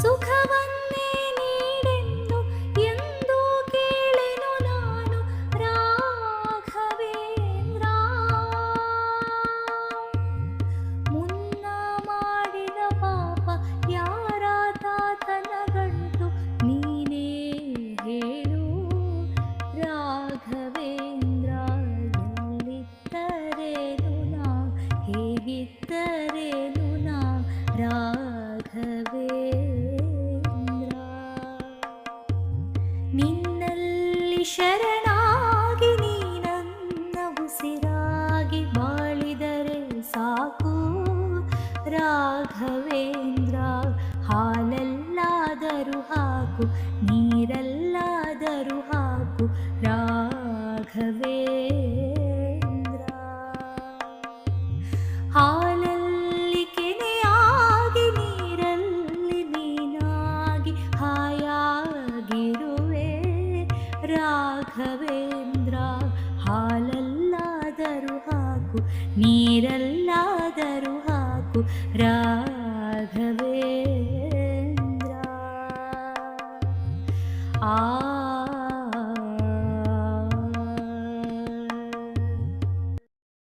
ಸುಖವನ್ನೇ ನೀಡೆಂದು ಎಂದು ಕೇಳೆನು ನಾನು ರಾಘವೇಂದ್ರ. ಮುನ್ನ ಮಾಡಿದ ಪಾಪ ಯಾರ ತಾತನ ಗಂಟು ನೀನೇ ಹೇಳು ರಾಘವೇಂದ್ರ. ಎಲ್ಲಿದ್ದರೇನು ನಾ ಹೇಗಿದ್ದರೇನು ನಾ ರಾಘವೇಂದ್ರ. ನಿನ್ನಲ್ಲಿ ಶರಣಾಗಿ ನೀ ನನ್ನ ಉಸಿರಾಗಿ ಬಾಳಿದರೆ ಸಾಕು ರಾಘವೇಂದ್ರ. ಹಾಲಲ್ಲಾದರೂ ಹಾಕು ನೀರಲ್ಲಾದರೂ ಹಾಕು ರಾಘವೇಂದ್ರ. ಹಾಲಲ್ಲಿ ಕೆನೆಯಾಗಿ ನೀರಲ್ಲಿ ಮೀನಾಗಿ ಹಾಯಾಗಿರುವೆ ರಾಘವೇಂದ್ರ. ಹಾಲಲ್ಲಾದರೂ ಹಾಕು ನೀರಲ್ಲಾದರೂ ಹಾಕು ರಾಘವೇಂದ್ರ. ಆ